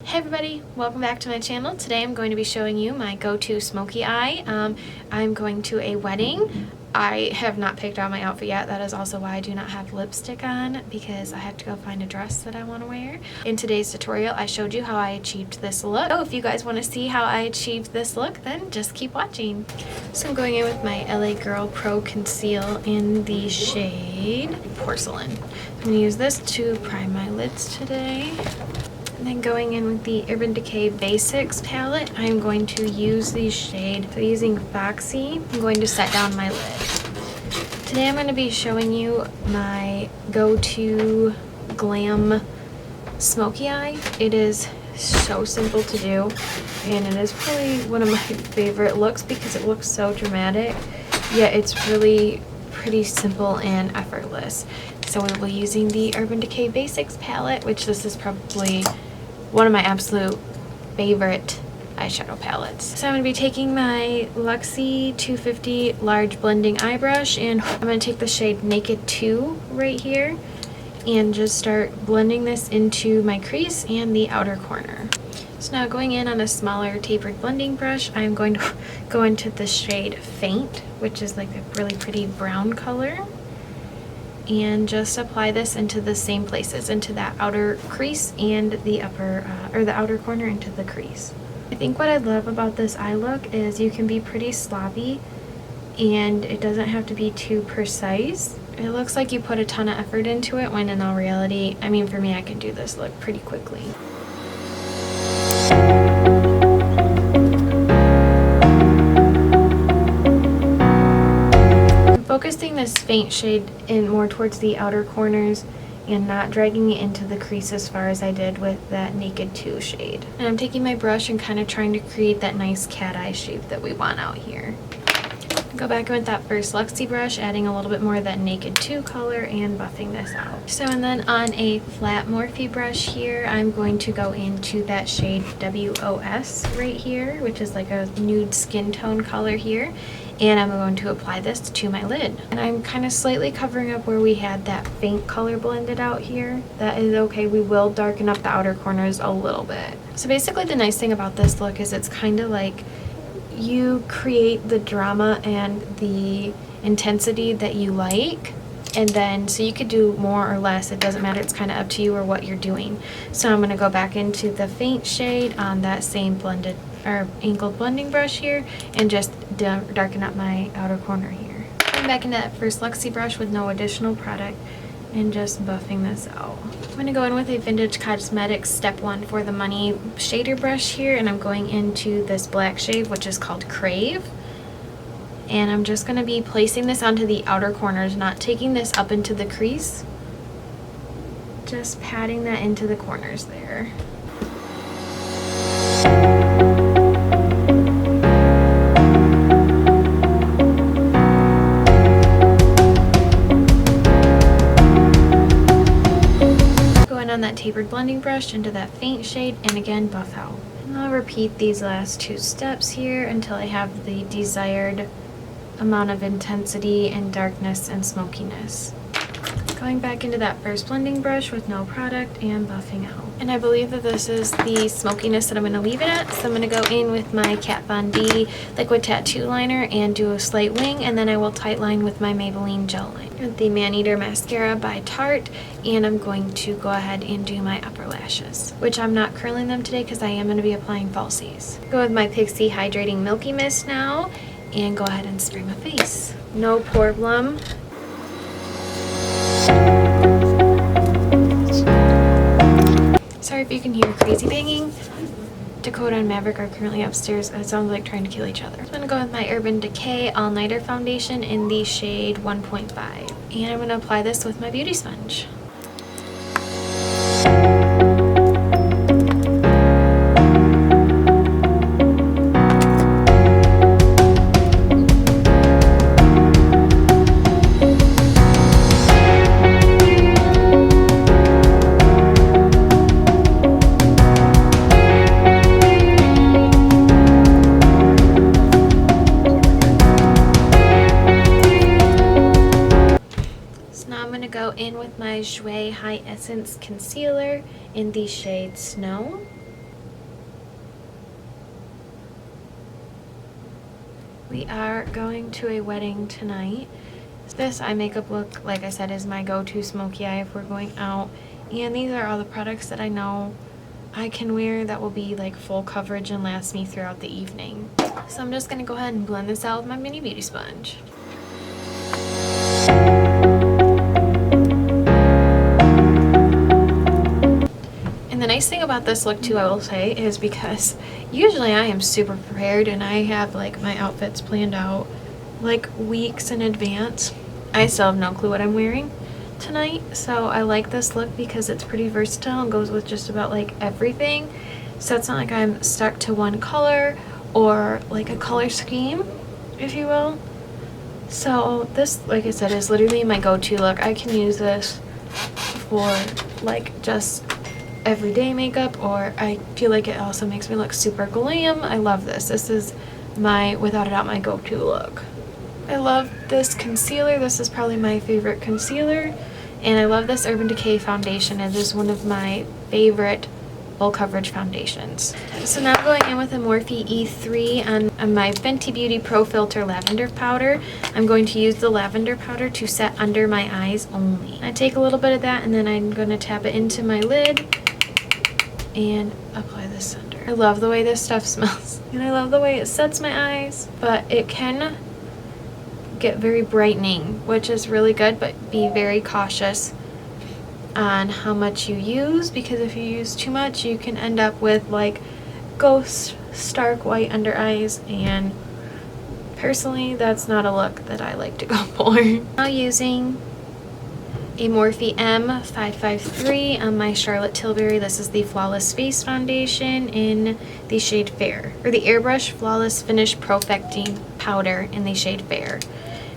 Hey everybody, welcome back to my channel. Today I'm going to be showing you my Go To Smokey Eye. I'm going to a wedding. I have not picked out my outfit yet. That is also why I do not have lipstick on, because I have to go find a dress that I want to wear. In today's tutorial I showed you how I achieved this look. So if you guys want to see how I achieved this look, then just keep watching. So I'm going in with my LA Girl Pro Conceal in the shade Porcelain. I'm going to use this to prime my lids today. And then going in with the Urban Decay Basics palette, I'm going to use the shade. So using Foxy, I'm going to set down my lid. Today I'm going to be showing you my Go To Glam Smoky Eye. It is so simple to do, and it is probably one of my favorite looks because it looks so dramatic, yet it's really pretty simple and effortless. So we'll be using the Urban Decay Basics palette, which this is probably one of my absolute favorite eyeshadow palettes. So I'm going to be taking my Luxie 250 large blending eye brush, and I'm going to take the shade Naked 2 right here and just start blending this into my crease and the outer corner. So now going in on a smaller tapered blending brush, I'm going to go into the shade Faint, which is like a really pretty brown color, and just apply this into the same places, into that outer crease and the upper or the outer corner into the crease. I think what I love about this eye look is you can be pretty sloppy and it doesn't have to be too precise. It looks like you put a ton of effort into it, when in all reality, I mean, for me, I can do this look pretty quickly. Focusing this faint shade in more towards the outer corners and not dragging it into the crease as far as I did with that Naked 2 shade. And I'm taking my brush and kind of trying to create that nice cat eye shape that we want out here. Go back in with that first Luxie brush, adding a little bit more of that Naked 2 color and buffing this out. So, and then on a flat Morphe brush here, I'm going to go into that shade WOS right here, which is like a nude skin tone color here. And I'm going to apply this to my lid. And I'm kind of slightly covering up where we had that faint color blended out here. That is okay. We will darken up the outer corners a little bit. So basically the nice thing about this look is it's kind of like you create the drama and the intensity that you like, and then so you could do more or less, it doesn't matter, it's kind of up to you or what you're doing. So I'm going to go back into the faint shade on that same blended or angled blending brush here and just darken up my outer corner here. Going back into that first Luxie brush with no additional product and just buffing this out. I'm going to go in with a Vintage Cosmetics Step 1 for the Money shader brush here, and I'm going into this black shade, which is called Crave. And I'm just going to be placing this onto the outer corners, not taking this up into the crease. Just patting that into the corners there. On that tapered blending brush into that faint shade, and again buff out. And I'll repeat these last two steps here until I have the desired amount of intensity and darkness and smokiness. Going back into that first blending brush with no product and buffing out. And I believe that this is the smokiness that I'm going to leave it at. So I'm going to go in with my Kat Von D liquid tattoo liner and do a slight wing, and then I will tight line with my Maybelline gel line. With the Maneater mascara by Tarte, and I'm going to go ahead and do my upper lashes, which I'm not curling them today because I am going to be applying falsies. Go with my Pixie Hydrating Milky Mist now and go ahead and spray my face. No problem. Sorry if you can hear crazy banging. Dakota and Maverick are currently upstairs. It sounds like trying to kill each other. I'm going to go with my Urban Decay All Nighter Foundation in the shade 1.5. And I'm going to apply this with my beauty sponge. Go in with my Jouer High Essence Concealer in the shade Snow. We are going to a wedding tonight. This eye makeup look, like I said, is my go-to smoky eye if we're going out. And these are all the products that I know I can wear that will be like full coverage and last me throughout the evening. So I'm just going to go ahead and blend this out with my mini beauty sponge. And the nice thing about this look too, I will say, is because usually I am super prepared and I have like my outfits planned out like weeks in advance. I still have no clue what I'm wearing tonight, so I like this look because it's pretty versatile and goes with just about like everything. So it's not like I'm stuck to one color or like a color scheme, if you will. So this, like I said, is literally my go-to look. I can use this for like just everyday makeup, or I feel like it also makes me look super glam. I love this. This is my, without a doubt, my go-to look. I love this concealer. This is probably my favorite concealer. And I love this Urban Decay foundation. It is one of my favorite full coverage foundations. So now I'm going in with a Morphe E3 on my Fenty Beauty Pro Filter Lavender Powder. I'm going to use the lavender powder to set under my eyes only. I take a little bit of that and then I'm going to tap it into my lid and apply this under. I love the way this stuff smells. And I love the way it sets my eyes, but it can get very brightening, which is really good, but be very cautious on how much you use, because if you use too much you can end up with like ghost stark white under eyes, and personally that's not a look that I like to go for. Now using a Morphe M553 on my Charlotte Tilbury. This is the Flawless Face Foundation in the shade Fair, or the Airbrush Flawless Finish Perfecting Powder in the shade Fair.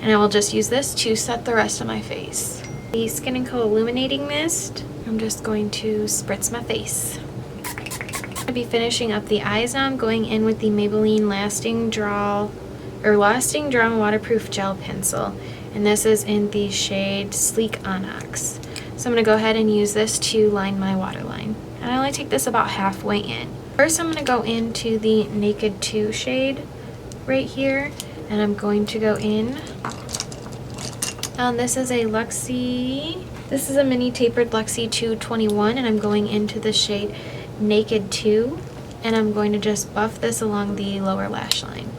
And I will just use this to set the rest of my face. The Skin & Co. Illuminating Mist, I'm just going to spritz my face. I'm going to be finishing up the eyes now. I'm going in with the Maybelline Lasting Draw Waterproof Gel Pencil. And this is in the shade Sleek Onyx. So I'm going to go ahead and use this to line my waterline. And I only take this about halfway in. First I'm going to go into the Naked 2 shade right here. And I'm going to go in. This is a Luxie. This is a mini tapered Luxie 221, and I'm going into the shade Naked 2. And I'm going to just buff this along the lower lash line.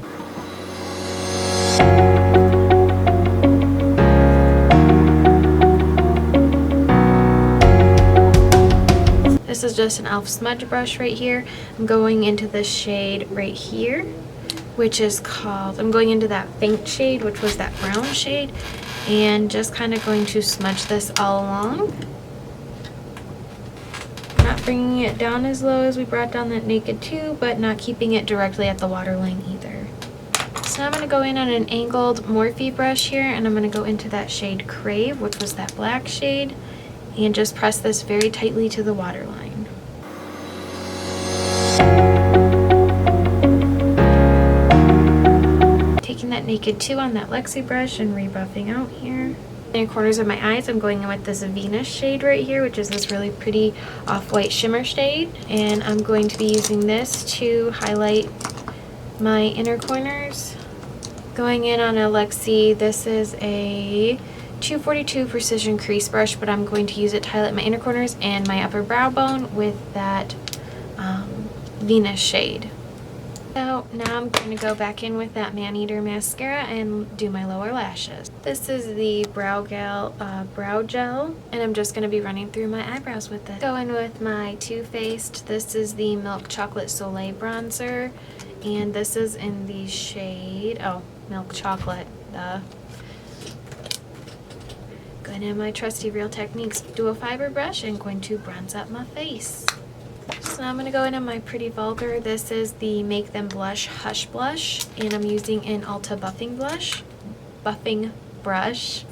This is just an e.l.f. smudge brush right here. I'm going into this shade right here, which is called, I'm going into that faint shade, which was that brown shade, and just kind of going to smudge this all along. Not bringing it down as low as we brought down that Naked 2, but not keeping it directly at the waterline either. So now I'm going to go in on an angled Morphe brush here, and I'm going to go into that shade Crave, which was that black shade, and just press this very tightly to the waterline. Taking that Naked 2 on that Luxie brush and rebuffing out here. In the corners of my eyes, I'm going in with this Venus shade right here, which is this really pretty off-white shimmer shade. And I'm going to be using this to highlight my inner corners. Going in on a Luxie, this is a 242 Precision Crease Brush, but I'm going to use it to highlight my inner corners and my upper brow bone with that Venus shade. So now I'm going to go back in with that Maneater mascara and do my lower lashes. This is the Brow Gel, and I'm just going to be running through my eyebrows with this. Go in with my Too Faced. This is the Milk Chocolate Soleil Bronzer, and this is in the shade, Milk Chocolate, Going in my trusty Real Techniques Dual Fiber Brush and going to bronze up my face. So now I'm going to go in on my Pretty Vulgar. This is the Make Them Blush Hush Blush, and I'm using an Ulta Buffing Brush.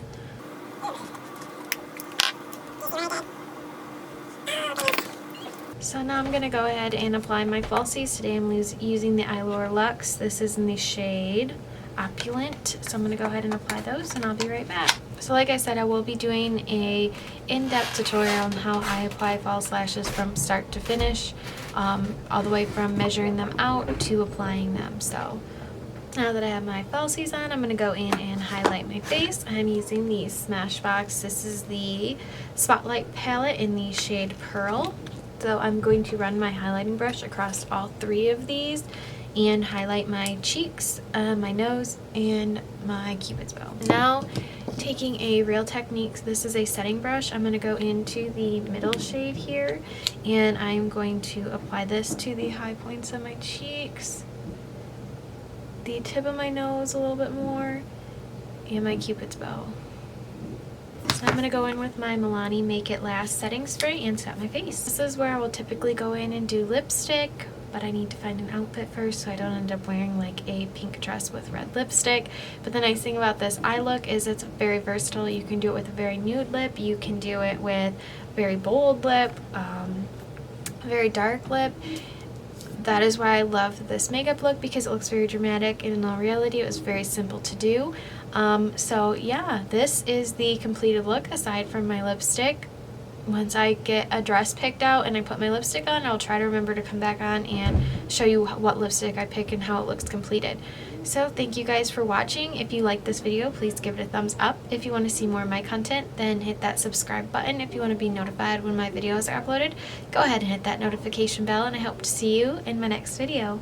So now I'm going to go ahead and apply my falsies. Today I'm using the Eyelure Luxe. This is in the shade Opulent. So I'm going to go ahead and apply those, and I'll be right back. So like I said, I will be doing a in-depth tutorial on how I apply false lashes from start to finish, all the way from measuring them out to applying them. So Now that I have my falsies on, I'm going to go in and highlight my face. I'm using the Smashbox. This is the Spotlight palette in the shade Pearl. So I'm going to run my highlighting brush across all three of these and highlight my cheeks, my nose, and my Cupid's bow. Now, taking a Real Techniques, this is a setting brush, I'm going to go into the middle shade here, and I'm going to apply this to the high points of my cheeks, the tip of my nose a little bit more, and my Cupid's bow. So I'm going to go in with my Milani Make It Last setting spray and set my face. This is where I will typically go in and do lipstick, but I need to find an outfit first so I don't end up wearing like a pink dress with red lipstick. But the nice thing about this eye look is it's very versatile. You can do it with a very nude lip, you can do it with very bold lip, a very dark lip. That is why I love this makeup look, because it looks very dramatic, and in all reality it was very simple to do. So yeah, this is the completed look aside from my lipstick. Once I get a dress picked out and I put my lipstick on, I'll try to remember to come back on and show you what lipstick I pick and how it looks completed. So thank you guys for watching. If you like this video, please give it a thumbs up. If you want to see more of my content, then hit that subscribe button. If you want to be notified when my videos are uploaded, go ahead and hit that notification bell, and I hope to see you in my next video.